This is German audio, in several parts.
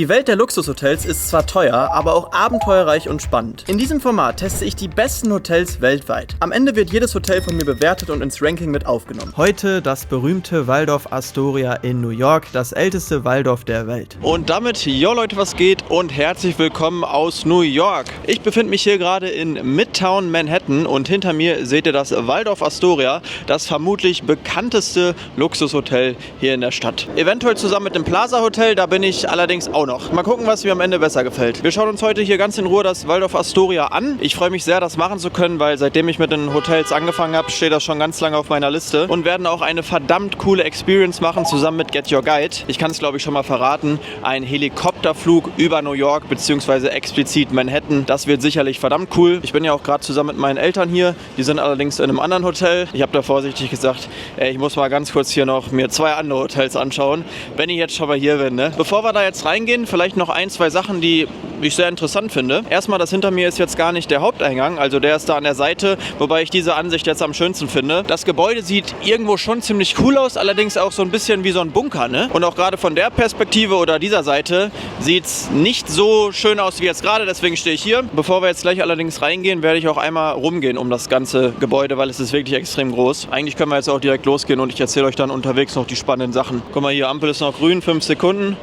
Die Welt der Luxushotels ist zwar teuer, aber auch abenteuerreich und spannend. In diesem Format teste ich die besten Hotels weltweit. Am Ende wird jedes Hotel von mir bewertet und ins Ranking mit aufgenommen. Heute das berühmte Waldorf Astoria in New York, das älteste Waldorf der Welt. Und damit, yo Leute, was geht und herzlich willkommen aus New York. Ich befinde mich hier gerade in Midtown Manhattan und hinter mir seht ihr das Waldorf Astoria, das vermutlich bekannteste Luxushotel hier in der Stadt. Eventuell zusammen mit dem Plaza Hotel, da bin ich allerdings auch noch. Mal gucken, was mir am Ende besser gefällt. Wir schauen uns heute hier ganz in Ruhe das Waldorf Astoria an. Ich freue mich sehr, das machen zu können, weil seitdem ich mit den Hotels angefangen habe, steht das schon ganz lange auf meiner Liste und werden auch eine verdammt coole Experience machen, zusammen mit Get Your Guide. Ich kann es, glaube ich, schon mal verraten. Ein Helikopterflug über New York, beziehungsweise explizit Manhattan. Das wird sicherlich verdammt cool. Ich bin ja auch gerade zusammen mit meinen Eltern hier. Die sind allerdings in einem anderen Hotel. Ich habe da vorsichtig gesagt, ich muss mal ganz kurz hier noch mir 2 andere Hotels anschauen, wenn ich jetzt schon mal hier bin. Ne? Bevor wir da jetzt reingehen, vielleicht noch 1, 2 Sachen, die ich sehr interessant finde. Erstmal, das hinter mir ist jetzt gar nicht der Haupteingang, also der ist da an der Seite, wobei ich diese Ansicht jetzt am schönsten finde. Das Gebäude sieht irgendwo schon ziemlich cool aus, allerdings auch so ein bisschen wie so ein Bunker, ne? Und auch gerade von der Perspektive oder dieser Seite sieht es nicht so schön aus wie jetzt gerade, deswegen stehe ich hier. Bevor wir jetzt gleich allerdings reingehen, werde ich auch einmal rumgehen um das ganze Gebäude, weil es ist wirklich extrem groß. Eigentlich können wir jetzt auch direkt losgehen und ich erzähle euch dann unterwegs noch die spannenden Sachen. Guck mal hier, Ampel ist noch grün, 5 Sekunden.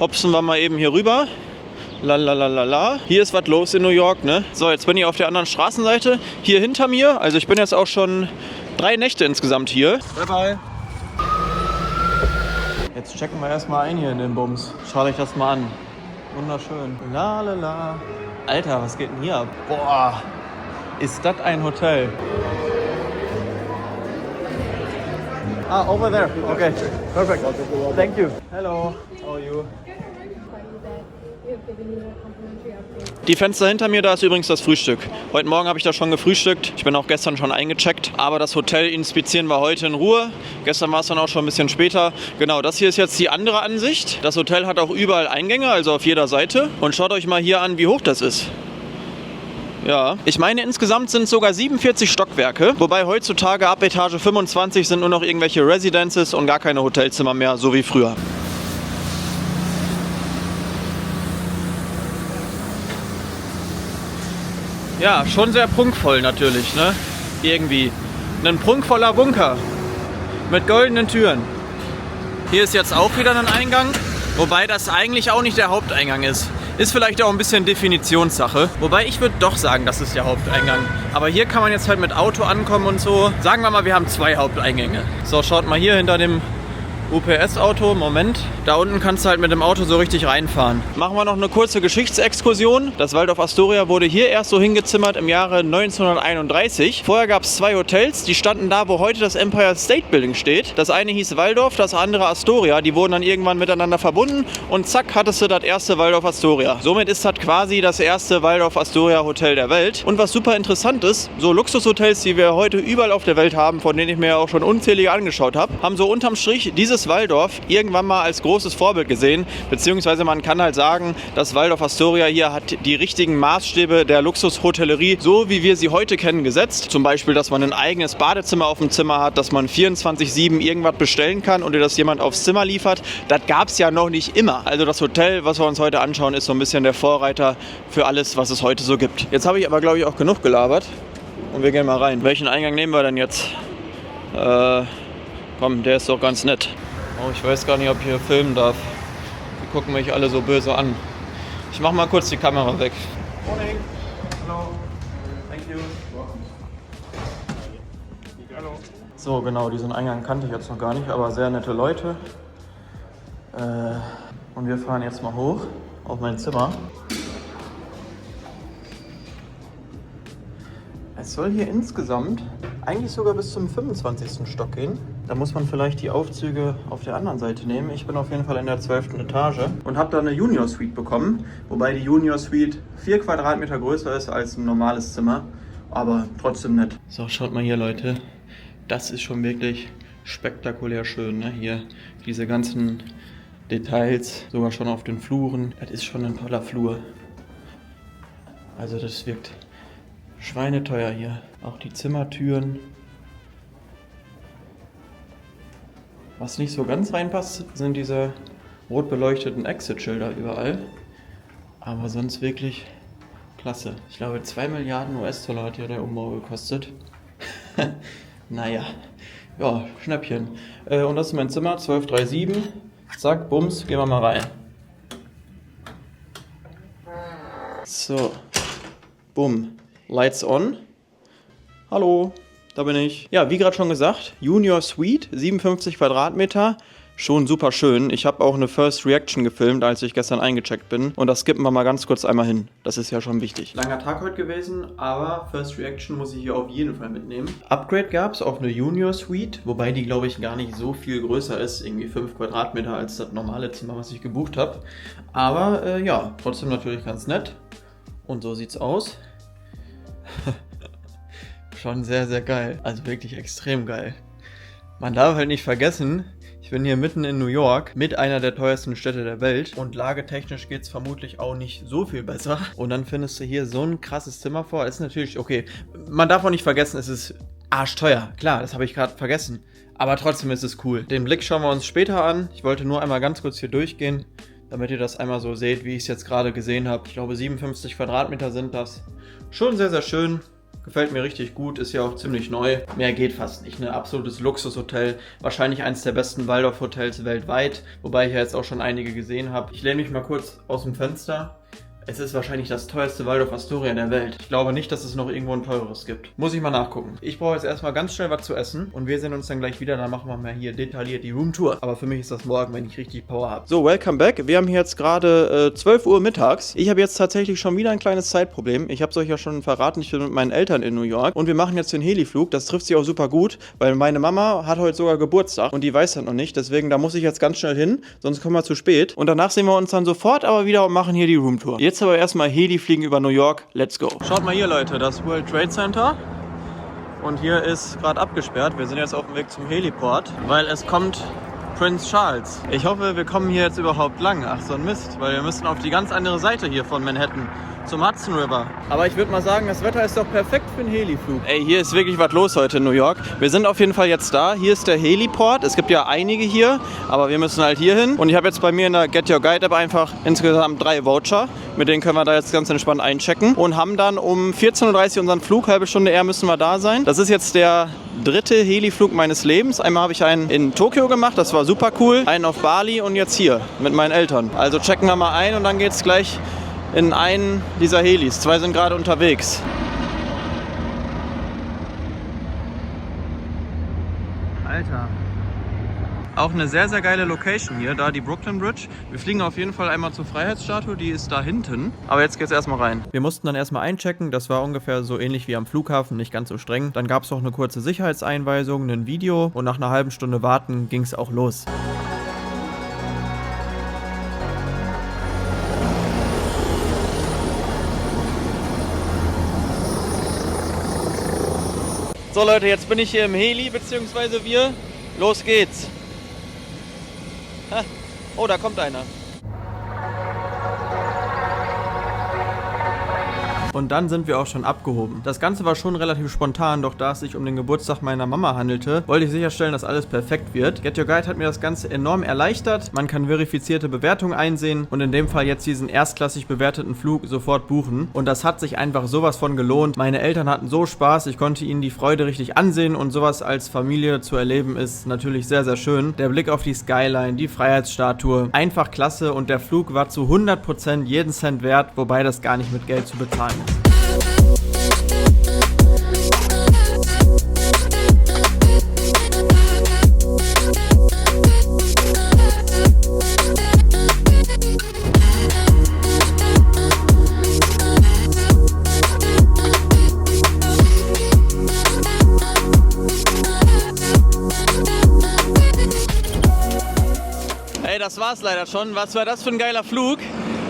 Hopsen wir mal eben hier rüber. Lalalala. Hier ist was los in New York, ne? So, jetzt bin ich auf der anderen Straßenseite. Hier hinter mir, also ich bin jetzt auch schon 3 Nächte insgesamt hier. Bye bye. Jetzt checken wir erstmal ein hier in den Bums. Schaut euch das mal an. Wunderschön. Lalala. Alter, was geht denn hier ab? Boah, ist das ein Hotel. Ah, over there. Okay, perfect. Thank you. Hello, how are you? Die Fenster hinter mir, da ist übrigens das Frühstück. Heute Morgen habe ich da schon gefrühstückt. Ich bin auch gestern schon eingecheckt. Aber das Hotel inspizieren wir heute in Ruhe. Gestern war es dann auch schon ein bisschen später. Genau, das hier ist jetzt die andere Ansicht. Das Hotel hat auch überall Eingänge, also auf jeder Seite. Und schaut euch mal hier an, wie hoch das ist. Ja, ich meine, insgesamt sind es sogar 47 Stockwerke. Wobei heutzutage ab Etage 25 sind nur noch irgendwelche Residences und gar keine Hotelzimmer mehr, so wie früher. Ja, schon sehr prunkvoll natürlich, ne? Irgendwie. Ein prunkvoller Bunker mit goldenen Türen. Hier ist jetzt auch wieder ein Eingang, wobei das eigentlich auch nicht der Haupteingang ist. Ist vielleicht auch ein bisschen Definitionssache. Wobei ich würde doch sagen, das ist der Haupteingang. Aber hier kann man jetzt halt mit Auto ankommen und so. Sagen wir mal, wir haben 2 Haupteingänge. So, schaut mal hier hinter dem UPS-Auto, Moment. Da unten kannst du halt mit dem Auto so richtig reinfahren. Machen wir noch eine kurze Geschichtsexkursion. Das Waldorf Astoria wurde hier erst so hingezimmert im Jahre 1931. Vorher gab es 2 Hotels, die standen da, wo heute das Empire State Building steht. Das eine hieß Waldorf, das andere Astoria. Die wurden dann irgendwann miteinander verbunden und zack, hattest du das erste Waldorf Astoria. Somit ist das quasi das erste Waldorf Astoria Hotel der Welt. Und was super interessant ist, so Luxushotels, die wir heute überall auf der Welt haben, von denen ich mir auch schon unzählige angeschaut habe, haben so unterm Strich dieses Waldorf irgendwann mal als großes Vorbild gesehen, beziehungsweise man kann halt sagen, das Waldorf Astoria hier hat die richtigen Maßstäbe der Luxushotellerie, so wie wir sie heute kennen, gesetzt. Zum Beispiel, dass man ein eigenes Badezimmer auf dem Zimmer hat, dass man 24/7 irgendwas bestellen kann und dir das jemand aufs Zimmer liefert. Das gab es ja noch nicht immer. Also das Hotel, was wir uns heute anschauen, ist so ein bisschen der Vorreiter für alles, was es heute so gibt. Jetzt habe ich aber, glaube ich, auch genug gelabert und wir gehen mal rein. Welchen Eingang nehmen wir denn jetzt? Komm, der ist doch ganz nett. Oh, ich weiß gar nicht, ob ich hier filmen darf. Die gucken mich alle so böse an. Ich mach mal kurz die Kamera weg. Morning. Hallo. Thank you. Hallo. So, genau, diesen Eingang kannte ich jetzt noch gar nicht, aber sehr nette Leute. Und wir fahren jetzt mal hoch auf mein Zimmer. Es soll hier insgesamt eigentlich sogar bis zum 25. Stock gehen. Da muss man vielleicht die Aufzüge auf der anderen Seite nehmen. Ich bin auf jeden Fall in der 12. Etage und habe da eine Junior Suite bekommen. Wobei die Junior Suite 4 Quadratmeter größer ist als ein normales Zimmer. Aber trotzdem nett. So, schaut mal hier, Leute. Das ist schon wirklich spektakulär schön, ne? Hier diese ganzen Details, sogar schon auf den Fluren. Das ist schon ein toller Flur. Also das wirkt schweineteuer hier. Auch die Zimmertüren. Was nicht so ganz reinpasst, sind diese rot beleuchteten Exit-Schilder überall. Aber sonst wirklich klasse. Ich glaube 2 Milliarden US-Dollar hat ja der Umbau gekostet. Naja, ja, Schnäppchen. Und das ist mein Zimmer, 1237. Zack, bums, gehen wir mal rein. So, bumm, Lights on. Hallo, da bin ich. Ja, wie gerade schon gesagt, Junior Suite, 57 Quadratmeter. Schon super schön. Ich habe auch eine First Reaction gefilmt, als ich gestern eingecheckt bin. Und das skippen wir mal ganz kurz einmal hin. Das ist ja schon wichtig. Langer Tag heute gewesen, aber First Reaction muss ich hier auf jeden Fall mitnehmen. Upgrade gab es auf eine Junior Suite, wobei die, glaube ich, gar nicht so viel größer ist. Irgendwie 5 Quadratmeter als das normale Zimmer, was ich gebucht habe. Aber ja, trotzdem natürlich ganz nett. Und so sieht's aus. Schon sehr, sehr geil. Also wirklich extrem geil. Man darf halt nicht vergessen, ich bin hier mitten in New York, mit einer der teuersten Städte der Welt. Und lagetechnisch geht's vermutlich auch nicht so viel besser. Und dann findest du hier so ein krasses Zimmer vor. Das ist natürlich, okay, man darf auch nicht vergessen, es ist arschteuer. Klar, das habe ich gerade vergessen. Aber trotzdem ist es cool. Den Blick schauen wir uns später an. Ich wollte nur einmal ganz kurz hier durchgehen, damit ihr das einmal so seht, wie ich es jetzt gerade gesehen habe. Ich glaube 57 Quadratmeter sind das. Schon sehr, sehr schön. Gefällt mir richtig gut, ist ja auch ziemlich neu. Mehr geht fast nicht, ne? Absolutes Luxushotel. Wahrscheinlich eines der besten Waldorf-Hotels weltweit. Wobei ich ja jetzt auch schon einige gesehen habe. Ich lehne mich mal kurz aus dem Fenster. Es ist wahrscheinlich das teuerste Waldorf Astoria der Welt. Ich glaube nicht, dass es noch irgendwo ein teureres gibt. Muss ich mal nachgucken. Ich brauche jetzt erstmal ganz schnell was zu essen. Und wir sehen uns dann gleich wieder. Dann machen wir mal hier detailliert die Roomtour. Aber für mich ist das morgen, wenn ich richtig Power habe. So, welcome back. Wir haben hier jetzt gerade 12 Uhr mittags. Ich habe jetzt tatsächlich schon wieder ein kleines Zeitproblem. Ich habe es euch ja schon verraten. Ich bin mit meinen Eltern in New York. Und wir machen jetzt den Heliflug. Das trifft sich auch super gut. Weil meine Mama hat heute sogar Geburtstag. Und die weiß das noch nicht. Deswegen, da muss ich jetzt ganz schnell hin. Sonst kommen wir zu spät. Und danach sehen wir uns dann sofort aber wieder und machen hier die Roomtour. Jetzt aber erstmal Heli fliegen über New York. Let's go. Schaut mal hier, Leute, das World Trade Center. Und hier ist gerade abgesperrt. Wir sind jetzt auf dem Weg zum Heliport, weil es kommt Prince Charles. Ich hoffe, wir kommen hier jetzt überhaupt lang. Ach, so ein Mist, weil wir müssen auf die ganz andere Seite hier von Manhattan. Zum Hudson River. Aber ich würde mal sagen, das Wetter ist doch perfekt für einen Heliflug. Ey, hier ist wirklich was los heute in New York. Wir sind auf jeden Fall jetzt da. Hier ist der Heliport. Es gibt ja einige hier, aber wir müssen halt hier hin. Und ich habe jetzt bei mir in der Get Your Guide App einfach insgesamt 3 Voucher. Mit denen können wir da jetzt ganz entspannt einchecken. Und haben dann um 14:30 Uhr unseren Flug. Halbe Stunde eher müssen wir da sein. Das ist jetzt der 3. Heliflug meines Lebens. Einmal habe ich einen in Tokio gemacht. Das war super cool. Einen auf Bali und jetzt hier mit meinen Eltern. Also checken wir mal ein und dann geht es gleich in einen dieser Helis. 2 sind gerade unterwegs. Alter. Auch eine sehr, sehr geile Location hier, da die Brooklyn Bridge. Wir fliegen auf jeden Fall einmal zur Freiheitsstatue, die ist da hinten. Aber jetzt geht's erstmal rein. Wir mussten dann erstmal einchecken, das war ungefähr so ähnlich wie am Flughafen, nicht ganz so streng. Dann gab es noch eine kurze Sicherheitseinweisung, ein Video und nach einer halben Stunde Warten ging es auch los. So Leute, jetzt bin ich hier im Heli, beziehungsweise wir. Los geht's. Ha. Oh, da kommt einer. Und dann sind wir auch schon abgehoben. Das Ganze war schon relativ spontan, doch da es sich um den Geburtstag meiner Mama handelte, wollte ich sicherstellen, dass alles perfekt wird. Get Your Guide hat mir das Ganze enorm erleichtert. Man kann verifizierte Bewertungen einsehen und in dem Fall jetzt diesen erstklassig bewerteten Flug sofort buchen. Und das hat sich einfach sowas von gelohnt. Meine Eltern hatten so Spaß, ich konnte ihnen die Freude richtig ansehen und sowas als Familie zu erleben ist natürlich sehr, sehr schön. Der Blick auf die Skyline, die Freiheitsstatue, einfach klasse und der Flug war zu 100% jeden Cent wert, wobei das gar nicht mit Geld zu bezahlen ist. Ey, das war's leider schon. Was war das für ein geiler Flug?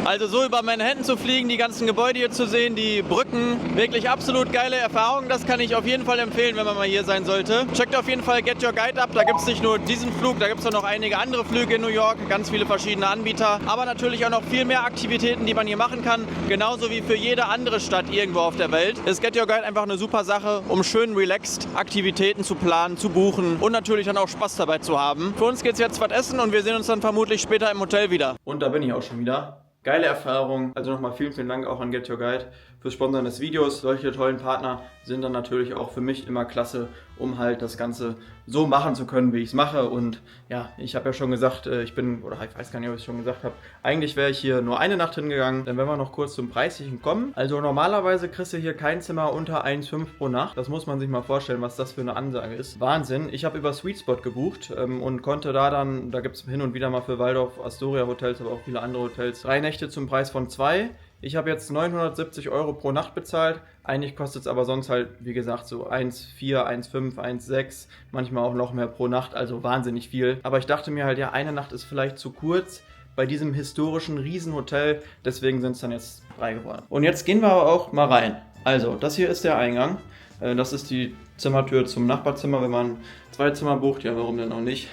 Also so über Manhattan zu fliegen, die ganzen Gebäude hier zu sehen, die Brücken, wirklich absolut geile Erfahrung. Das kann ich auf jeden Fall empfehlen, wenn man mal hier sein sollte. Checkt auf jeden Fall Get Your Guide ab, da gibt es nicht nur diesen Flug, da gibt es auch noch einige andere Flüge in New York, ganz viele verschiedene Anbieter, aber natürlich auch noch viel mehr Aktivitäten, die man hier machen kann, genauso wie für jede andere Stadt irgendwo auf der Welt. Ist Get Your Guide einfach eine super Sache, um schön relaxed Aktivitäten zu planen, zu buchen und natürlich dann auch Spaß dabei zu haben. Für uns geht es jetzt was essen und wir sehen uns dann vermutlich später im Hotel wieder. Und da bin ich auch schon wieder. Geile Erfahrung, also nochmal vielen Dank auch an Get Your Guide fürs Sponsern des Videos. Solche tollen Partner sind dann natürlich auch für mich immer klasse, um halt das Ganze so machen zu können, wie ich es mache. Und ja, ich habe ja schon gesagt, ich weiß gar nicht, ob ich es schon gesagt habe, eigentlich wäre ich hier nur eine Nacht hingegangen. Dann werden wir noch kurz zum Preislichen kommen. Also normalerweise kriegst du hier kein Zimmer unter 1,5 pro Nacht. Das muss man sich mal vorstellen, was das für eine Ansage ist. Wahnsinn. Ich habe über Sweetspot gebucht und konnte da gibt es hin und wieder mal für Waldorf Astoria Hotels, aber auch viele andere Hotels, 3 Nächte zum Preis von 2. Ich habe jetzt 970 € pro Nacht bezahlt. Eigentlich kostet es aber sonst halt, wie gesagt, so 1,4, 1,5, 1,6, manchmal auch noch mehr pro Nacht, also wahnsinnig viel. Aber ich dachte mir halt, ja, eine Nacht ist vielleicht zu kurz bei diesem historischen Riesenhotel, deswegen sind es dann jetzt 3 geworden. Und jetzt gehen wir aber auch mal rein. Also, das hier ist der Eingang. Das ist die Zimmertür zum Nachbarzimmer, wenn man 2 Zimmer bucht. Ja, warum denn auch nicht?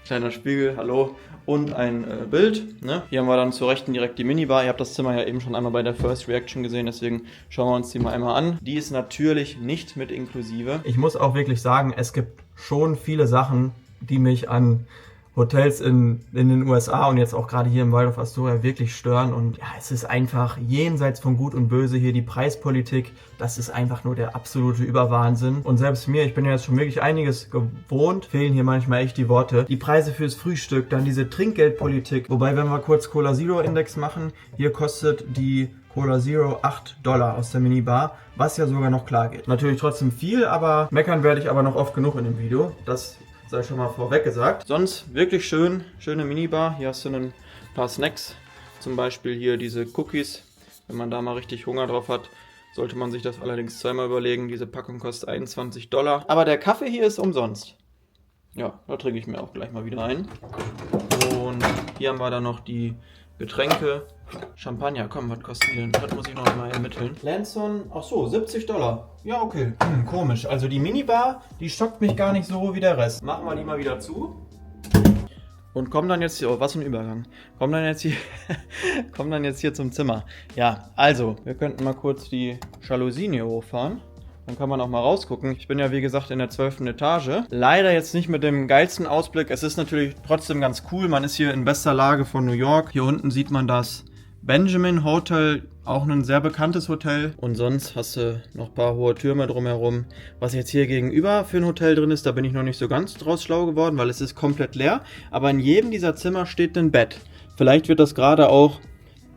Kleiner Spiegel, hallo. Und ein Bild. Ne? Hier haben wir dann zur Rechten direkt die Minibar. Ihr habt das Zimmer ja eben schon einmal bei der First Reaction gesehen, deswegen schauen wir uns die mal einmal an. Die ist natürlich nicht mit inklusive. Ich muss auch wirklich sagen, es gibt schon viele Sachen, die mich an Hotels in den USA und jetzt auch gerade hier im Waldorf Astoria wirklich stören. Und ja, es ist einfach jenseits von Gut und Böse hier die Preispolitik. Das ist einfach nur der absolute Überwahnsinn. Und selbst mir, ich bin ja jetzt schon wirklich einiges gewohnt, fehlen hier manchmal echt die Worte. Die Preise fürs Frühstück, dann diese Trinkgeldpolitik. Wobei, wenn wir kurz Cola Zero Index machen, hier kostet die Cola Zero $8 aus der Minibar, was ja sogar noch klar geht. Natürlich trotzdem viel, aber meckern werde ich aber noch oft genug in dem Video. Das sei schon mal vorweg gesagt. Sonst wirklich schöne Minibar. Hier hast du ein paar Snacks. Zum Beispiel hier diese Cookies. Wenn man da mal richtig Hunger drauf hat, sollte man sich das allerdings zweimal überlegen. Diese Packung kostet $21. Aber der Kaffee hier ist umsonst. Ja, da trinke ich mir auch gleich mal wieder ein. Und hier haben wir dann noch die Getränke. Champagner, komm, was kostet die denn? Das muss ich noch mal ermitteln. Lanson, ach so, $70. Ja, okay. Komisch. Also die Minibar, die schockt mich gar nicht so wie der Rest. Machen wir die mal wieder zu. Und kommen dann jetzt hier, oh, was ein Übergang. Kommen dann jetzt hier zum Zimmer. Ja, also, wir könnten mal kurz die Jalousien hier hochfahren. Dann kann man auch mal rausgucken. Ich bin ja wie gesagt in der 12. Etage. Leider jetzt nicht mit dem geilsten Ausblick. Es ist natürlich trotzdem ganz cool. Man ist hier in bester Lage von New York. Hier unten sieht man das Benjamin Hotel, auch ein sehr bekanntes Hotel. Und sonst hast du noch ein paar hohe Türme drumherum. Was jetzt hier gegenüber für ein Hotel drin ist, da bin ich noch nicht so ganz draus schlau geworden, weil es ist komplett leer. Aber in jedem dieser Zimmer steht ein Bett. Vielleicht wird das gerade auch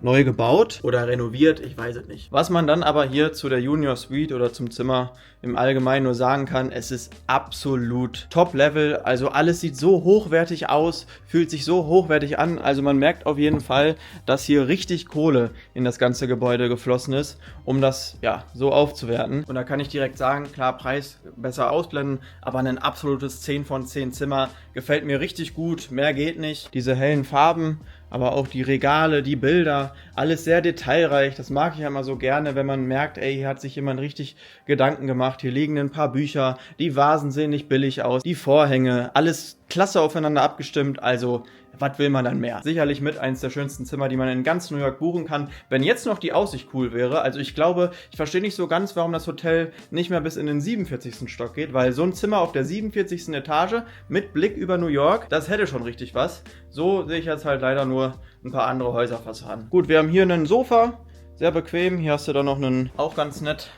neu gebaut oder renoviert, ich weiß es nicht. Was man dann aber hier zu der Junior Suite oder zum Zimmer im Allgemeinen nur sagen kann, es ist absolut Top-Level, also alles sieht so hochwertig aus, fühlt sich so hochwertig an, also man merkt auf jeden Fall, dass hier richtig Kohle in das ganze Gebäude geflossen ist, um das ja so aufzuwerten. Und da kann ich direkt sagen, klar, Preis besser ausblenden, aber ein absolutes 10 von 10 Zimmer, gefällt mir richtig gut, mehr geht nicht. Diese hellen Farben, aber auch die Regale, die Bilder, alles sehr detailreich. Das mag ich ja immer so gerne, wenn man merkt, ey, hier hat sich jemand richtig Gedanken gemacht. Hier liegen ein paar Bücher, die Vasen sehen nicht billig aus, die Vorhänge, alles klasse aufeinander abgestimmt. Also, was will man dann mehr? Sicherlich mit eins der schönsten Zimmer, die man in ganz New York buchen kann. Wenn jetzt noch die Aussicht cool wäre, also ich glaube, ich verstehe nicht so ganz, warum das Hotel nicht mehr bis in den 47. Stock geht, weil so ein Zimmer auf der 47. Etage mit Blick über New York, das hätte schon richtig was. So sehe ich jetzt halt leider nur ein paar andere Häuserfassaden. Gut, wir haben hier ein Sofa, sehr bequem. Hier hast du dann noch einen, auch ganz nett,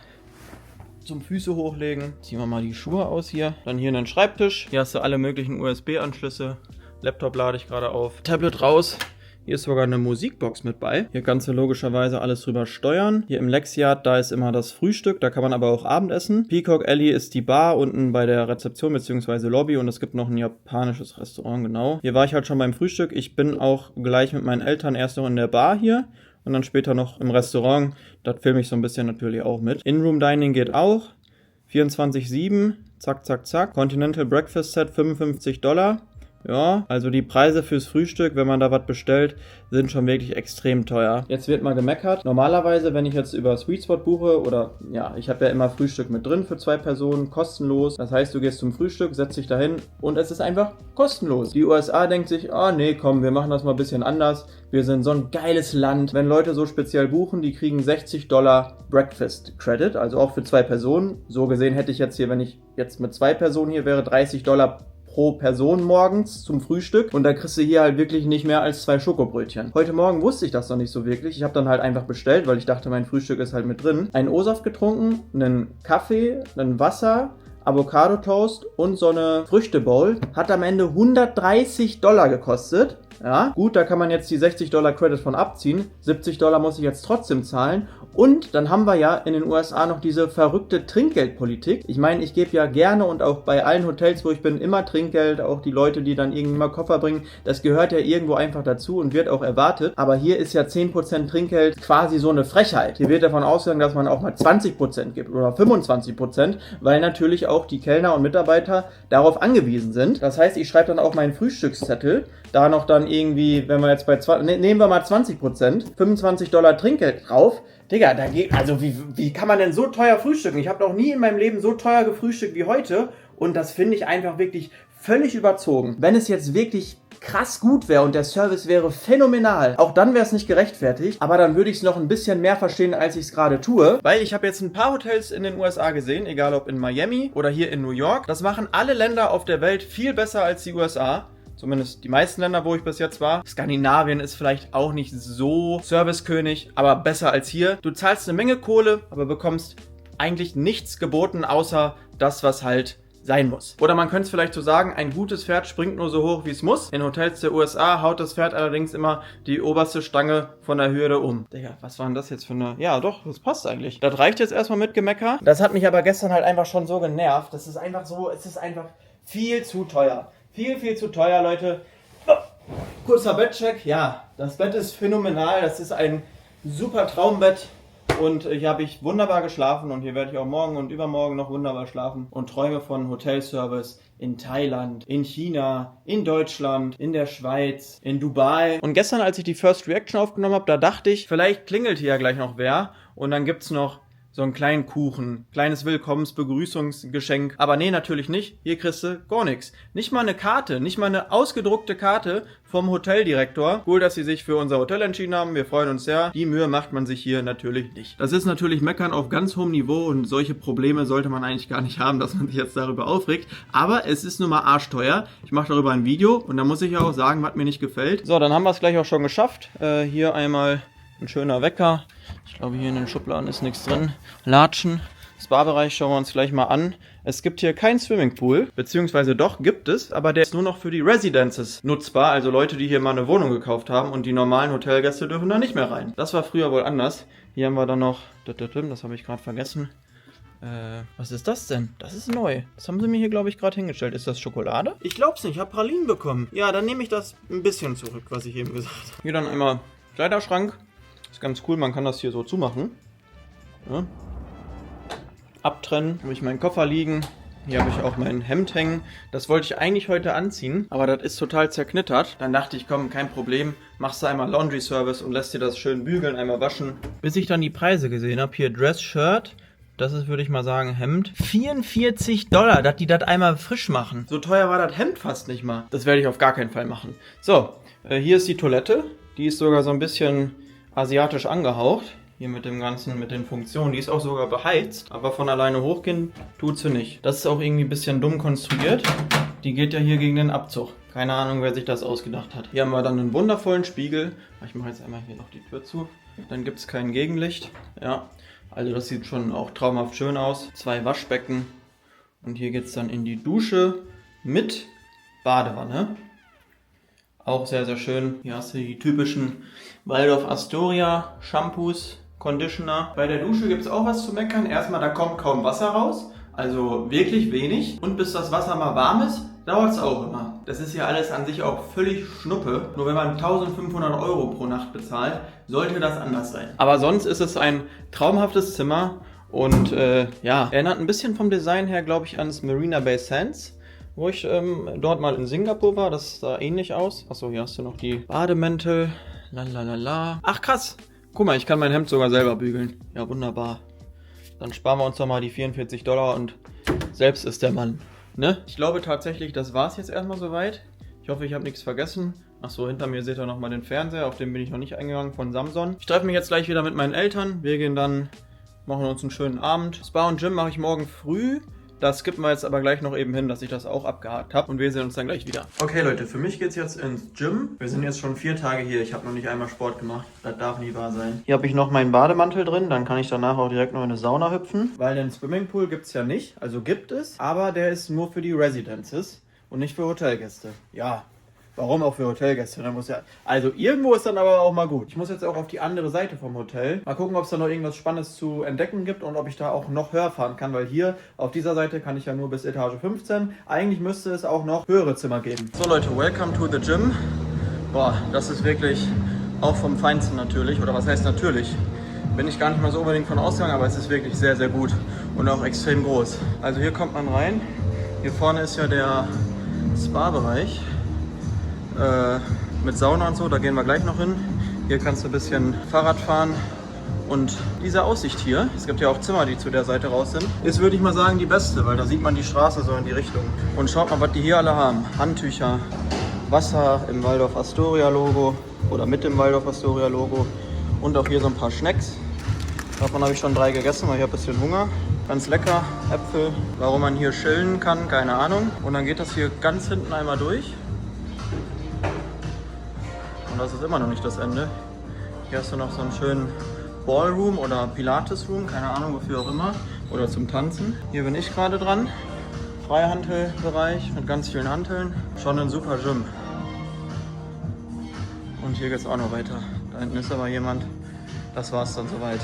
zum Füße hochlegen. Ziehen wir mal die Schuhe aus hier. Dann hier einen Schreibtisch. Hier hast du alle möglichen USB-Anschlüsse. Laptop lade ich gerade auf. Tablet raus. Hier ist sogar eine Musikbox mit bei. Hier kannst du logischerweise alles drüber steuern. Hier im Lexyard, da ist immer das Frühstück. Da kann man aber auch Abendessen. Peacock Alley ist die Bar unten bei der Rezeption bzw. Lobby. Und es gibt noch ein japanisches Restaurant, genau. Hier war ich halt schon beim Frühstück. Ich bin auch gleich mit meinen Eltern erst noch in der Bar hier. Und dann später noch im Restaurant. Das filme ich so ein bisschen natürlich auch mit. In-Room Dining geht auch. 24/7. Zack, zack, zack. Continental Breakfast Set $55. Ja, also die Preise fürs Frühstück, wenn man da was bestellt, sind schon wirklich extrem teuer. Jetzt wird mal gemeckert. Normalerweise, wenn ich jetzt über Sweet Spot buche oder ja, ich habe ja immer Frühstück mit drin für 2 Personen, kostenlos. Das heißt, du gehst zum Frühstück, setzt dich dahin und es ist einfach kostenlos. Die USA denkt sich, oh nee, komm, wir machen das mal ein bisschen anders. Wir sind so ein geiles Land. Wenn Leute so speziell buchen, die kriegen $60 Breakfast Credit, also auch für 2 Personen. So gesehen hätte ich jetzt hier, wenn ich jetzt mit 2 Personen hier wäre, $30 pro Person morgens zum Frühstück und da kriegst du hier halt wirklich nicht mehr als 2 Schokobrötchen. Heute Morgen wusste ich das noch nicht so wirklich. Ich habe dann halt einfach bestellt, weil ich dachte, mein Frühstück ist halt mit drin. Einen O-Saft getrunken, einen Kaffee, ein Wasser, Avocado-Toast und so eine Früchtebowl. Hat am Ende $130 gekostet. Ja, gut, da kann man jetzt die $60 Credit von abziehen. $70 muss ich jetzt trotzdem zahlen. Und dann haben wir ja in den USA noch diese verrückte Trinkgeldpolitik. Ich meine, ich gebe ja gerne und auch bei allen Hotels, wo ich bin, immer Trinkgeld. Auch die Leute, die dann irgendwie mal Koffer bringen. Das gehört ja irgendwo einfach dazu und wird auch erwartet. Aber hier ist ja 10% Trinkgeld quasi so eine Frechheit. Hier wird davon ausgegangen, dass man auch mal 20% gibt oder 25%, weil natürlich auch die Kellner und Mitarbeiter darauf angewiesen sind. Das heißt, ich schreibe dann auch meinen Frühstückszettel, da noch dann irgendwie, wenn wir jetzt bei nehmen wir mal 20%, $25 Trinkgeld drauf. Digga, da geht, also wie kann man denn so teuer frühstücken? Ich habe noch nie in meinem Leben so teuer gefrühstückt wie heute und das finde ich einfach wirklich völlig überzogen. Wenn es jetzt wirklich krass gut wäre und der Service wäre phänomenal, auch dann wäre es nicht gerechtfertigt, aber dann würde ich es noch ein bisschen mehr verstehen, als ich es gerade tue, weil ich habe jetzt ein paar Hotels in den USA gesehen, egal ob in Miami oder hier in New York. Das machen alle Länder auf der Welt viel besser als die USA. Zumindest die meisten Länder, wo ich bis jetzt war. Skandinavien ist vielleicht auch nicht so Servicekönig, aber besser als hier. Du zahlst eine Menge Kohle, aber bekommst eigentlich nichts geboten, außer das, was halt sein muss. Oder man könnte es vielleicht so sagen, ein gutes Pferd springt nur so hoch, wie es muss. In Hotels der USA haut das Pferd allerdings immer die oberste Stange von der Hürde um. Digga, was war denn das jetzt für eine... Ja, doch, das passt eigentlich. Das reicht jetzt erstmal mit Gemecker. Das hat mich aber gestern halt einfach schon so genervt. Das ist einfach so, es ist einfach viel zu teuer. Viel zu teuer, Leute. Oh, kurzer Bettcheck. Ja, das Bett ist phänomenal. Das ist ein super Traumbett. Und hier habe ich wunderbar geschlafen. Und hier werde ich auch morgen und übermorgen noch wunderbar schlafen. Und träume von Hotelservice in Thailand, in China, in Deutschland, in der Schweiz, in Dubai. Und gestern, als ich die First Reaction aufgenommen habe, da dachte ich, vielleicht klingelt hier ja gleich noch wer. Und dann gibt's noch so einen kleinen Kuchen, kleines Willkommensbegrüßungsgeschenk. Aber nee, natürlich nicht. Hier kriegst du gar nichts. Nicht mal eine Karte, nicht mal eine ausgedruckte Karte vom Hoteldirektor. Cool, dass sie sich für unser Hotel entschieden haben. Wir freuen uns sehr. Die Mühe macht man sich hier natürlich nicht. Das ist natürlich Meckern auf ganz hohem Niveau und solche Probleme sollte man eigentlich gar nicht haben, dass man sich jetzt darüber aufregt. Aber es ist nun mal arschteuer. Ich mache darüber ein Video und da muss ich ja auch sagen, was mir nicht gefällt. So, dann haben wir es gleich auch schon geschafft. Hier einmal ein schöner Wecker. Ich glaube, hier in den Schubladen ist nichts drin. Latschen. Spa-Bereich schauen wir uns gleich mal an. Es gibt hier keinen Swimmingpool, beziehungsweise doch gibt es, aber der ist nur noch für die Residences nutzbar, also Leute, die hier mal eine Wohnung gekauft haben und die normalen Hotelgäste dürfen da nicht mehr rein. Das war früher wohl anders. Hier haben wir dann noch, das habe ich gerade vergessen. Was ist das denn? Das ist neu. Das haben sie mir hier, glaube ich, gerade hingestellt. Ist das Schokolade? Ich glaube es nicht, ich habe Pralinen bekommen. Ja, dann nehme ich das ein bisschen zurück, was ich eben gesagt habe. Hier dann einmal Kleiderschrank. Ist ganz cool, man kann das hier so zumachen. Ja. Abtrennen, habe ich meinen Koffer liegen. Hier habe ich auch mein Hemd hängen. Das wollte ich eigentlich heute anziehen, aber das ist total zerknittert. Dann dachte ich, komm, kein Problem. Machst du einmal Laundry Service und lässt dir das schön bügeln, einmal waschen. Bis ich dann die Preise gesehen habe. Hier Dress Shirt. Das ist, würde ich mal sagen, Hemd. $44, dass die das einmal frisch machen. So teuer war das Hemd fast nicht mal. Das werde ich auf gar keinen Fall machen. So, hier ist die Toilette. Die ist sogar so ein bisschen asiatisch angehaucht. Hier mit dem Ganzen, mit den Funktionen. Die ist auch sogar beheizt, aber von alleine hochgehen tut sie nicht. Das ist auch irgendwie ein bisschen dumm konstruiert. Die geht ja hier gegen den Abzug. Keine Ahnung, wer sich das ausgedacht hat. Hier haben wir dann einen wundervollen Spiegel. Ich mache jetzt einmal hier noch die Tür zu. Dann gibt es kein Gegenlicht. Ja, also das sieht schon auch traumhaft schön aus. 2 Waschbecken. Und hier geht es dann in die Dusche mit Badewanne. Auch sehr, sehr schön. Hier hast du die typischen Waldorf Astoria Shampoos, Conditioner. Bei der Dusche gibt es auch was zu meckern. Erstmal, da kommt kaum Wasser raus. Also wirklich wenig. Und bis das Wasser mal warm ist, dauert es auch immer. Das ist ja alles an sich auch völlig Schnuppe. Nur wenn man 1.500 € pro Nacht bezahlt, sollte das anders sein. Aber sonst ist es ein traumhaftes Zimmer. Und ja, erinnert ein bisschen vom Design her, glaube ich, ans Marina Bay Sands. wo ich dort mal in Singapur war. Das sah ähnlich aus. Achso, hier hast du noch die Bademäntel. Lalalala. Ach krass. Guck mal, ich kann mein Hemd sogar selber bügeln. Ja, wunderbar. Dann sparen wir uns doch mal die $44 und selbst ist der Mann. Ne? Ich glaube tatsächlich, das war es jetzt erstmal soweit. Ich hoffe, ich habe nichts vergessen. Achso, hinter mir seht ihr nochmal den Fernseher, auf den bin ich noch nicht eingegangen, von Samsung. Ich treffe mich jetzt gleich wieder mit meinen Eltern. Wir gehen dann, machen uns einen schönen Abend. Spa und Gym mache ich morgen früh. Das skippen wir jetzt aber gleich noch eben hin, dass ich das auch abgehakt habe. Und wir sehen uns dann gleich wieder. Okay Leute, für mich geht es jetzt ins Gym. Wir sind jetzt schon 4 Tage hier. Ich habe noch nicht einmal Sport gemacht. Das darf nie wahr sein. Hier habe ich noch meinen Bademantel drin. Dann kann ich danach auch direkt noch in eine Sauna hüpfen. Weil den Swimmingpool gibt es ja nicht. Also gibt es. Aber der ist nur für die Residences und nicht für Hotelgäste. Ja. Warum auch für Hotelgäste? Dann muss ja, also irgendwo ist dann aber auch mal gut. Ich muss jetzt auch auf die andere Seite vom Hotel. Mal gucken, ob es da noch irgendwas Spannendes zu entdecken gibt und ob ich da auch noch höher fahren kann, weil hier auf dieser Seite kann ich ja nur bis Etage 15. Eigentlich müsste es auch noch höhere Zimmer geben. So Leute, welcome to the gym. Boah, das ist wirklich auch vom Feinsten natürlich. Oder was heißt natürlich? Bin ich gar nicht mal so unbedingt von ausgegangen, aber es ist wirklich sehr, sehr gut und auch extrem groß. Also hier kommt man rein. Hier vorne ist ja der Spa-Bereich. Mit Sauna und so, da gehen wir gleich noch hin. Hier kannst du ein bisschen Fahrrad fahren und diese Aussicht hier, es gibt ja auch Zimmer, die zu der Seite raus sind, ist, würde ich mal sagen, die beste, weil da sieht man die Straße so in die Richtung. Und schaut mal, was die hier alle haben. Handtücher, Wasser im Waldorf Astoria Logo oder mit dem Waldorf Astoria Logo und auch hier so ein paar Schnecks. Davon habe ich schon 3 gegessen, weil ich habe ein bisschen Hunger. Ganz lecker, Äpfel. Warum man hier chillen kann, keine Ahnung. Und dann geht das hier ganz hinten einmal durch. Und das ist immer noch nicht das Ende. Hier hast du noch so einen schönen Ballroom oder Pilates-Room, keine Ahnung, wofür auch immer. Oder zum Tanzen. Hier bin ich gerade dran. Freihantelbereich mit ganz vielen Hanteln. Schon ein super Gym. Und hier geht es auch noch weiter. Da hinten ist aber jemand. Das war's dann soweit.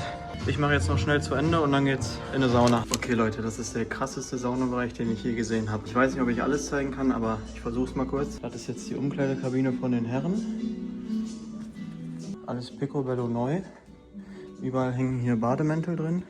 Ich mache jetzt noch schnell zu Ende und dann geht's in eine Sauna. Okay Leute, das ist der krasseste Saunabereich, den ich je gesehen habe. Ich weiß nicht, ob ich alles zeigen kann, aber ich versuche es mal kurz. Das ist jetzt die Umkleidekabine von den Herren. Alles picobello neu. Überall hängen hier Bademäntel drin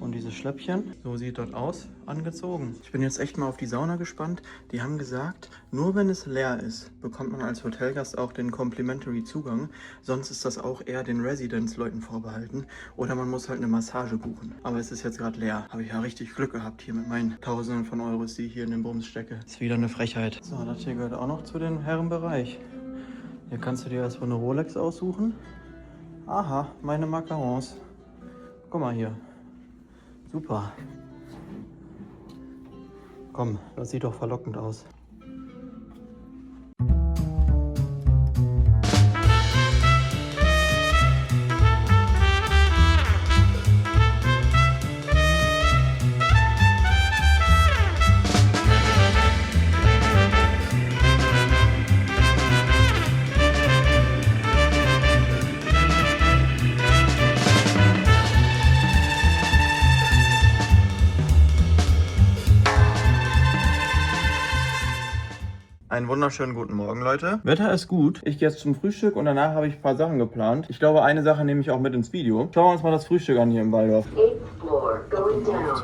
und diese Schläppchen. So sieht das aus, angezogen. Ich bin jetzt echt mal auf die Sauna gespannt. Die haben gesagt, nur wenn es leer ist, bekommt man als Hotelgast auch den Complimentary Zugang. Sonst ist das auch eher den Residence-Leuten vorbehalten. Oder man muss halt eine Massage buchen. Aber es ist jetzt gerade leer. Habe ich ja richtig Glück gehabt hier mit meinen Tausenden von Euros, die ich hier in den Bums stecke. Ist wieder eine Frechheit. So, das hier gehört auch noch zu dem Herrenbereich. Hier kannst du dir erstmal eine Rolex aussuchen. Aha, meine Macarons. Guck mal hier. Super. Komm, das sieht doch verlockend aus. Einen wunderschönen guten Morgen, Leute. Wetter ist gut. Ich gehe jetzt zum Frühstück und danach habe ich ein paar Sachen geplant. Ich glaube, eine Sache nehme ich auch mit ins Video. Schauen wir uns mal das Frühstück an hier im Waldorf.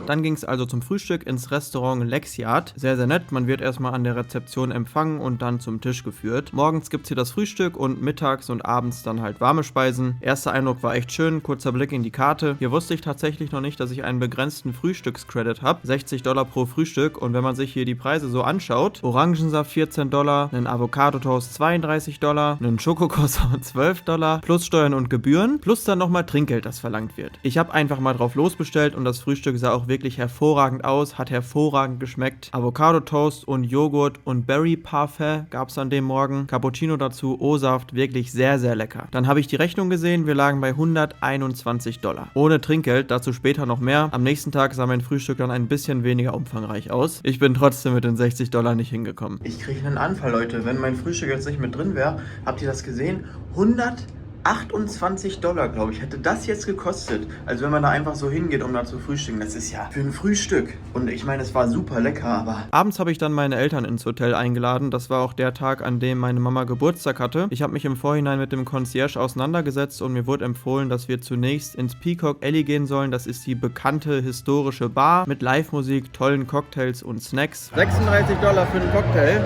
Dann ging es also zum Frühstück ins Restaurant Lexiat. Sehr, sehr nett. Man wird erstmal an der Rezeption empfangen und dann zum Tisch geführt. Morgens gibt es hier das Frühstück und mittags und abends dann halt warme Speisen. Erster Eindruck war echt schön. Kurzer Blick in die Karte. Hier wusste ich tatsächlich noch nicht, dass ich einen begrenzten Frühstückscredit habe. $60 pro Frühstück. Und wenn man sich hier die Preise so anschaut, Orangensaft $14, einen Avocado-Toast $32, einen Schokocroissant $12, plus Steuern und Gebühren, plus dann nochmal Trinkgeld, das verlangt wird. Ich habe einfach mal drauf losbestellt und das Frühstück sah auch wirklich hervorragend aus, hat hervorragend geschmeckt. Avocado-Toast und Joghurt und Berry-Parfait gab es an dem Morgen. Cappuccino dazu, O-Saft, wirklich sehr, sehr lecker. Dann habe ich die Rechnung gesehen, wir lagen bei $121. Ohne Trinkgeld, dazu später noch mehr. Am nächsten Tag sah mein Frühstück dann ein bisschen weniger umfangreich aus. Ich bin trotzdem mit den $60 nicht hingekommen. Ich kriege einen Anfall, Leute. Wenn mein Frühstück jetzt nicht mit drin wäre, habt ihr das gesehen? $121. $28, glaube ich, hätte das jetzt gekostet. Also wenn man da einfach so hingeht, um da zu frühstücken, das ist ja für ein Frühstück. Und ich meine, es war super lecker, aber... Abends habe ich dann meine Eltern ins Hotel eingeladen. Das war auch der Tag, an dem meine Mama Geburtstag hatte. Ich habe mich im Vorhinein mit dem Concierge auseinandergesetzt und mir wurde empfohlen, dass wir zunächst ins Peacock Alley gehen sollen. Das ist die bekannte historische Bar mit Live-Musik, tollen Cocktails und Snacks. $36 für einen Cocktail.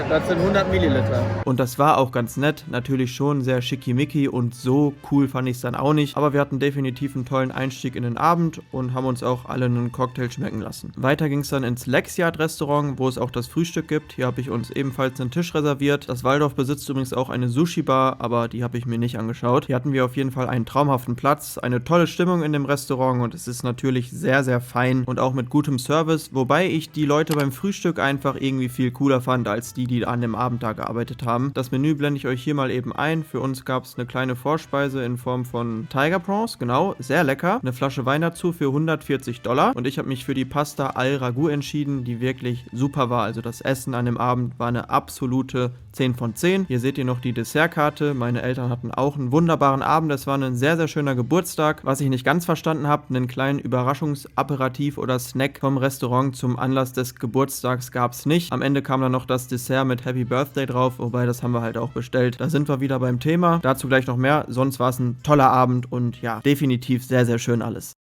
Das sind 100 Milliliter. Und das war auch ganz nett, natürlich schon sehr schickimicki und so cool fand ich es dann auch nicht, aber wir hatten definitiv einen tollen Einstieg in den Abend und haben uns auch alle einen Cocktail schmecken lassen. Weiter ging es dann ins Lexyard Restaurant, wo es auch das Frühstück gibt. Hier habe ich uns ebenfalls einen Tisch reserviert. Das Waldorf besitzt übrigens auch eine Sushi-Bar, aber die habe ich mir nicht angeschaut. Hier hatten wir auf jeden Fall einen traumhaften Platz, eine tolle Stimmung in dem Restaurant und es ist natürlich sehr, sehr fein und auch mit gutem Service, wobei ich die Leute beim Frühstück einfach irgendwie viel cooler fand als die an dem Abend da gearbeitet haben. Das Menü blende ich euch hier mal eben ein. Für uns gab es eine kleine Vorspeise in Form von Tiger Prawns, genau, sehr lecker. Eine Flasche Wein dazu für $140 und ich habe mich für die Pasta al Ragu entschieden, die wirklich super war. Also das Essen an dem Abend war eine absolute 10 von 10. Hier seht ihr noch die Dessertkarte. Meine Eltern hatten auch einen wunderbaren Abend. Es war ein sehr, sehr schöner Geburtstag. Was ich nicht ganz verstanden habe, einen kleinen Überraschungsaperitif oder Snack vom Restaurant zum Anlass des Geburtstags gab es nicht. Am Ende kam dann noch das Dessert mit Happy Birthday drauf, wobei das haben wir halt auch bestellt. Da sind wir wieder beim Thema. Dazu gleich noch mehr. Sonst war es ein toller Abend und ja, definitiv sehr, sehr schön alles.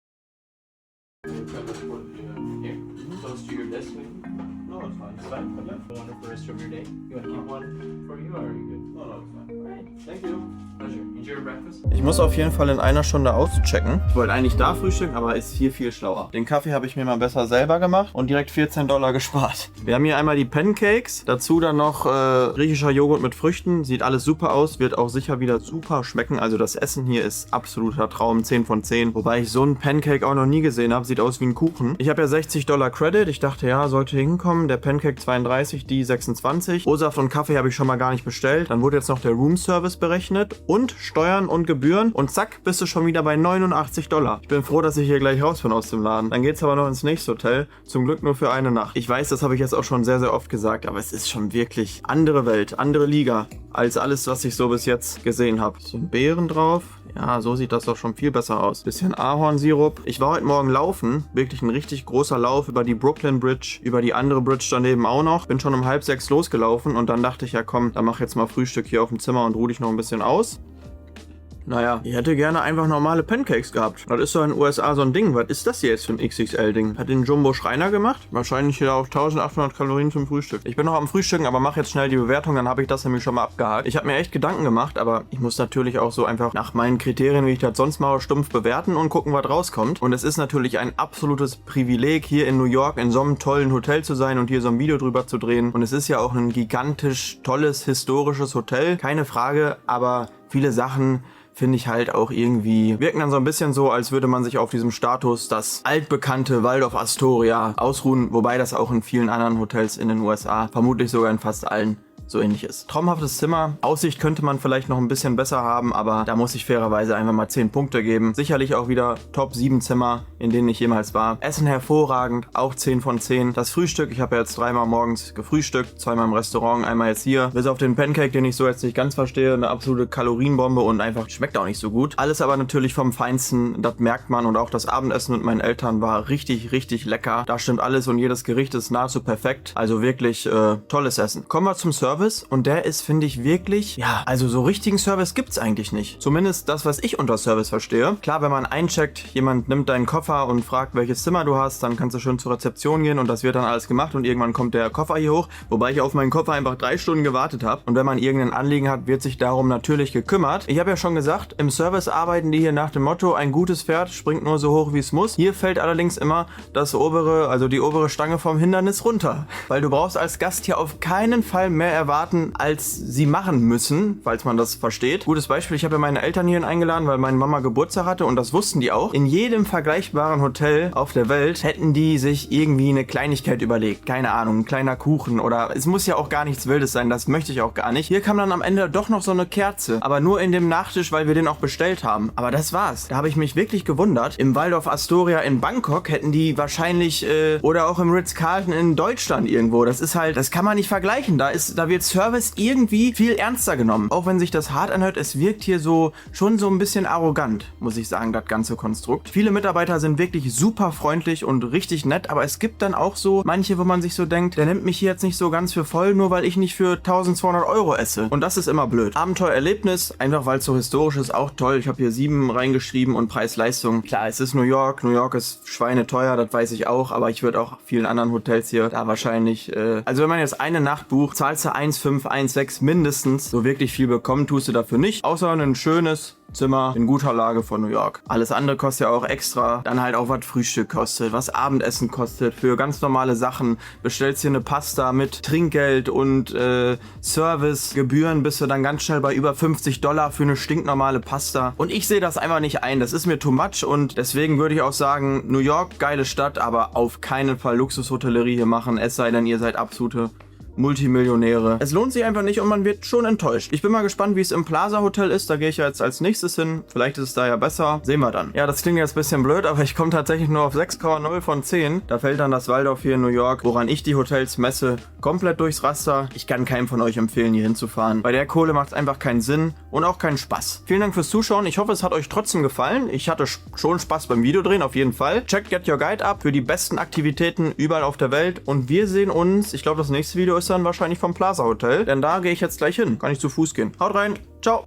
Ich muss auf jeden Fall in einer Stunde auschecken. Ich wollte eigentlich da frühstücken, aber ist hier viel schlauer. Den Kaffee habe ich mir mal besser selber gemacht und direkt $14 gespart. Wir haben hier einmal die Pancakes, dazu dann noch griechischer Joghurt mit Früchten. Sieht alles super aus, wird auch sicher wieder super schmecken. Also das Essen hier ist absoluter Traum, 10 von 10. Wobei ich so einen Pancake auch noch nie gesehen habe. Sieht aus wie ein Kuchen. Ich habe ja $60 Credit. Ich dachte, ja, sollte hinkommen. Der Pancake 32, die 26. O-Saft und Kaffee habe ich schon mal gar nicht bestellt. Dann wurde jetzt noch der Room Service berechnet und Steuern und Gebühren und zack, bist du schon wieder bei $89. Ich bin froh, dass ich hier gleich raus bin aus dem Laden. Dann geht's aber noch ins nächste Hotel. Zum Glück nur für eine Nacht. Ich weiß, das habe ich jetzt auch schon sehr, sehr oft gesagt, aber es ist schon wirklich andere Welt, andere Liga als alles, was ich so bis jetzt gesehen habe. Bisschen Beeren drauf. Ja, so sieht das doch schon viel besser aus. Bisschen Ahornsirup. Ich war heute Morgen laufen. Wirklich ein richtig großer Lauf über die Brooklyn Bridge, über die andere Bridge daneben auch noch. Bin schon um 5:30 losgelaufen und dann dachte ich, ja komm, dann mach jetzt mal Frühstück hier auf dem Zimmer und ruh dich noch ein bisschen aus. Naja, ich hätte gerne einfach normale Pancakes gehabt. Das ist doch in den USA so ein Ding. Was ist das hier jetzt für ein XXL-Ding? Hat den Jumbo Schreiner gemacht? Wahrscheinlich hier auf 1800 Kalorien zum Frühstück. Ich bin noch am Frühstücken, aber mache jetzt schnell die Bewertung, dann habe ich das nämlich schon mal abgehakt. Ich habe mir echt Gedanken gemacht, aber ich muss natürlich auch so einfach nach meinen Kriterien, wie ich das sonst mache, stumpf bewerten und gucken, was rauskommt. Und es ist natürlich ein absolutes Privileg, hier in New York in so einem tollen Hotel zu sein und hier so ein Video drüber zu drehen. Und es ist ja auch ein gigantisch tolles, historisches Hotel. Keine Frage, aber viele Sachen finde ich halt auch irgendwie, wirken dann so ein bisschen so, als würde man sich auf diesem Status das altbekannte Waldorf Astoria ausruhen, wobei das auch in vielen anderen Hotels in den USA, vermutlich sogar in fast allen, so ähnlich ist. Traumhaftes Zimmer. Aussicht könnte man vielleicht noch ein bisschen besser haben, aber da muss ich fairerweise einfach mal 10 Punkte geben. Sicherlich auch wieder Top 7 Zimmer, in denen ich jemals war. Essen hervorragend, auch 10 von 10. Das Frühstück, ich habe ja jetzt 3-mal morgens gefrühstückt, 2-mal im Restaurant, einmal jetzt hier. Bis auf den Pancake, den ich so jetzt nicht ganz verstehe, eine absolute Kalorienbombe und einfach schmeckt auch nicht so gut. Alles aber natürlich vom Feinsten, das merkt man, und auch das Abendessen mit meinen Eltern war richtig, richtig lecker. Da stimmt alles und jedes Gericht ist nahezu perfekt. Also wirklich tolles Essen. Kommen wir zum Service und der ist, finde ich, wirklich, ja, also so richtigen Service gibt's eigentlich nicht. Zumindest das, was ich unter Service verstehe. Klar, wenn man eincheckt, jemand nimmt deinen Koffer und fragt, welches Zimmer du hast, dann kannst du schön zur Rezeption gehen und das wird dann alles gemacht und irgendwann kommt der Koffer hier hoch, wobei ich auf meinen Koffer einfach 3 Stunden gewartet habe. Und wenn man irgendein Anliegen hat, wird sich darum natürlich gekümmert. Ich habe ja schon gesagt, im Service arbeiten die hier nach dem Motto, ein gutes Pferd springt nur so hoch, wie es muss. Hier fällt allerdings immer die obere Stange vom Hindernis runter. Weil du brauchst als Gast hier auf keinen Fall mehr erwarten, als sie machen müssen, falls man das versteht. Gutes Beispiel, ich habe ja meine Eltern hierhin eingeladen, weil meine Mama Geburtstag hatte und das wussten die auch. In jedem vergleichbaren Hotel auf der Welt hätten die sich irgendwie eine Kleinigkeit überlegt. Keine Ahnung, ein kleiner Kuchen oder es muss ja auch gar nichts Wildes sein, das möchte ich auch gar nicht. Hier kam dann am Ende doch noch so eine Kerze, aber nur in dem Nachtisch, weil wir den auch bestellt haben. Aber das war's. Da habe ich mich wirklich gewundert. Im Waldorf Astoria in Bangkok hätten die wahrscheinlich oder auch im Ritz-Carlton in Deutschland irgendwo. Das ist halt, das kann man nicht vergleichen. Da wird wird Service irgendwie viel ernster genommen. Auch wenn sich das hart anhört, es wirkt hier schon so ein bisschen arrogant, muss ich sagen, das ganze Konstrukt. Viele Mitarbeiter sind wirklich super freundlich und richtig nett, aber es gibt dann auch so manche, wo man sich so denkt, der nimmt mich hier jetzt nicht so ganz für voll, nur weil ich nicht für 1200 Euro esse. Und das ist immer blöd. Abenteuererlebnis, einfach weil es so historisch ist, auch toll. Ich habe hier 7 reingeschrieben und Preis-Leistung. Klar, es ist New York. New York ist schweineteuer, das weiß ich auch, aber ich würde auch vielen anderen Hotels hier da wahrscheinlich, also wenn man jetzt eine Nacht bucht, zahlst du 1,5, 1,6 mindestens. So wirklich viel bekommen tust du dafür nicht, außer ein schönes Zimmer in guter Lage von New York. Alles andere kostet ja auch extra. Dann halt auch was Frühstück kostet, was Abendessen kostet. Für ganz normale Sachen bestellst dir eine Pasta mit Trinkgeld und Servicegebühren, bist du dann ganz schnell bei über $50 für eine stinknormale Pasta. Und ich sehe das einfach nicht ein. Das ist mir too much und deswegen würde ich auch sagen, New York, geile Stadt, aber auf keinen Fall Luxushotellerie hier machen, es sei denn, ihr seid absolute Multimillionäre. Es lohnt sich einfach nicht und man wird schon enttäuscht. Ich bin mal gespannt, wie es im Plaza Hotel ist. Da gehe ich ja jetzt als nächstes hin. Vielleicht ist es da ja besser. Sehen wir dann. Ja, das klingt jetzt ein bisschen blöd, aber ich komme tatsächlich nur auf 6,0 von 10. Da fällt dann das Waldorf hier in New York, woran ich die Hotels messe, komplett durchs Raster. Ich kann keinem von euch empfehlen, hier hinzufahren. Bei der Kohle macht es einfach keinen Sinn und auch keinen Spaß. Vielen Dank fürs Zuschauen. Ich hoffe, es hat euch trotzdem gefallen. Ich hatte schon Spaß beim Videodrehen, auf jeden Fall. Checkt Get Your Guide ab für die besten Aktivitäten überall auf der Welt und wir sehen uns, ich glaube, das nächste Video ist dann wahrscheinlich vom Plaza Hotel, denn da gehe ich jetzt gleich hin. Kann ich zu Fuß gehen. Haut rein. Ciao.